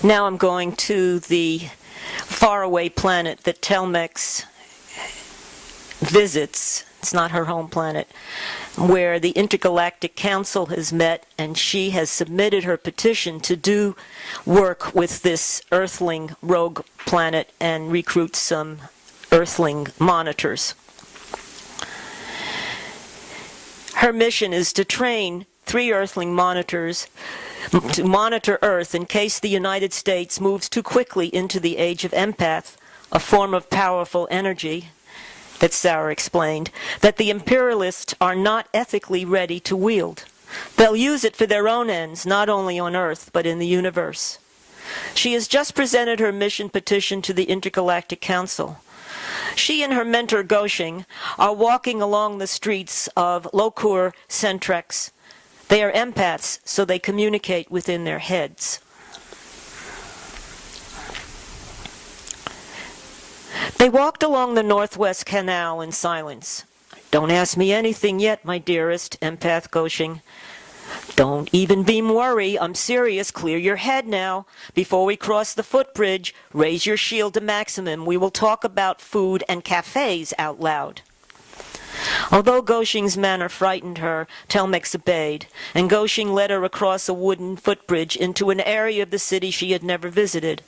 Now I'm going to the faraway planet that Telmex visits. It's not her home planet, where the Intergalactic Council has met, and she has submitted her petition to do work with this Earthling rogue planet and recruit some Earthling monitors. Her mission is to train 3 Earthling monitors to monitor Earth in case the United States moves too quickly into the age of empath, a form of powerful energy that Sarah explained, that the imperialists are not ethically ready to wield. They'll use it for their own ends, not only on Earth, but in the universe. She has just presented her mission petition to the Intergalactic Council. She and her mentor Goshing are walking along the streets of Lokur Centrex. They are empaths, so they communicate within their heads. They walked along the Northwest Canal in silence. "Don't ask me anything yet, my dearest," empath Goshing. "Don't even beam worry. I'm serious. Clear your head now. Before we cross the footbridge, raise your shield to maximum. We will talk about food and cafes out loud." Although Goshing's manner frightened her, Telmex obeyed, and Goshing led her across a wooden footbridge into an area of the city she had never visited.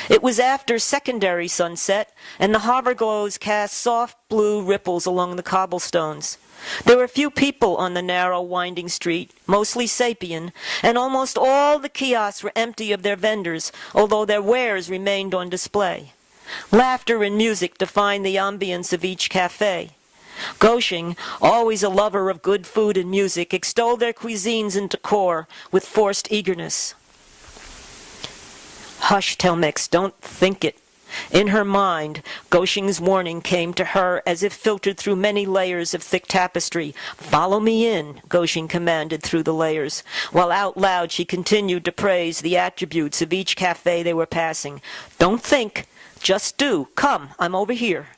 It was after secondary sunset, and the harbor glows cast soft blue ripples along the cobblestones. There were few people on the narrow, winding street, mostly sapien, and almost all the kiosks were empty of their vendors, although their wares remained on display. Laughter and music defined the ambience of each cafe. Goshing, always a lover of good food and music, extolled their cuisines and decor with forced eagerness. "Hush, Telmex, don't think it." In her mind, Goshing's warning came to her as if filtered through many layers of thick tapestry. "Follow me in," Goshing commanded through the layers, while out loud she continued to praise the attributes of each cafe they were passing. "Don't think, just do. Come, I'm over here."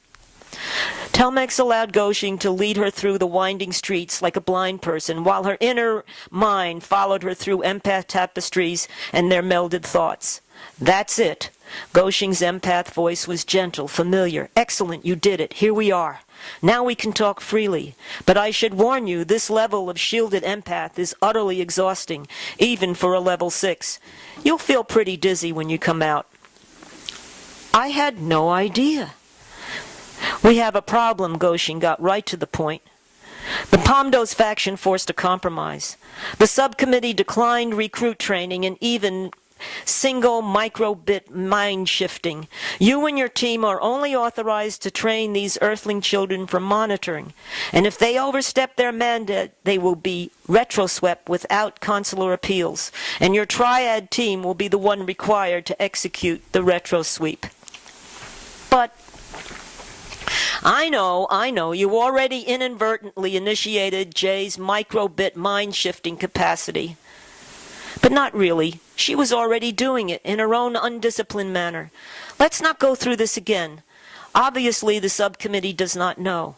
Telmex allowed Goshing to lead her through the winding streets like a blind person, while her inner mind followed her through empath tapestries and their melded thoughts. "That's it." Goshing's empath voice was gentle, familiar. "Excellent, you did it. Here we are. Now we can talk freely. But I should warn you, this level of shielded empath is utterly exhausting, even for a level 6. You'll feel pretty dizzy when you come out." "I had no idea." "We have a problem," Goshing got right to the point. The Pomdos faction forced a compromise. The subcommittee declined recruit training and even single microbit mind shifting. You and your team are only authorized to train these Earthling children for monitoring, and if they overstep their mandate, they will be retroswept without consular appeals, and your triad team will be the one required to execute the retrosweep. "But I know, you already inadvertently initiated Jay's microbit mind-shifting capacity." But not really. She was already doing it in her own undisciplined manner. Let's not go through this again. Obviously, the subcommittee does not know.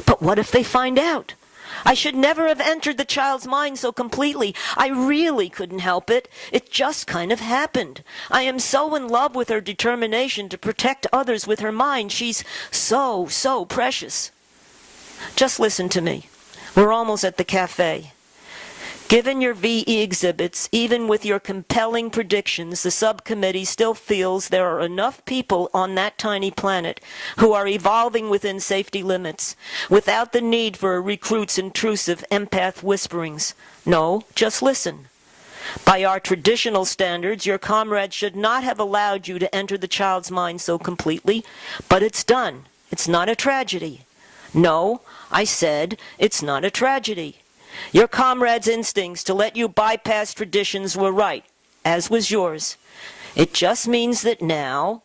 "But what if they find out? I should never have entered the child's mind so completely. I really couldn't help it. It just kind of happened. I am so in love with her determination to protect others with her mind. She's so precious." "Just listen to me. We're almost at the cafe. Given your VE exhibits, even with your compelling predictions, the subcommittee still feels there are enough people on that tiny planet who are evolving within safety limits, without the need for a recruit's intrusive empath whisperings. No, just listen. By our traditional standards, your comrades should not have allowed you to enter the child's mind so completely, but it's done. It's not a tragedy. No, I said it's not a tragedy. Your comrades' instincts to let you bypass traditions were right, as was yours. It just means that now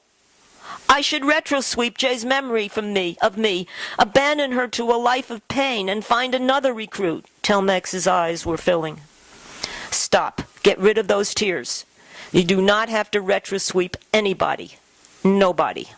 I should retrosweep Jay's memory of me, abandon her to a life of pain, and find another recruit." Telmex's eyes were filling. "Stop. Get rid of those tears. You do not have to retrosweep anybody. Nobody."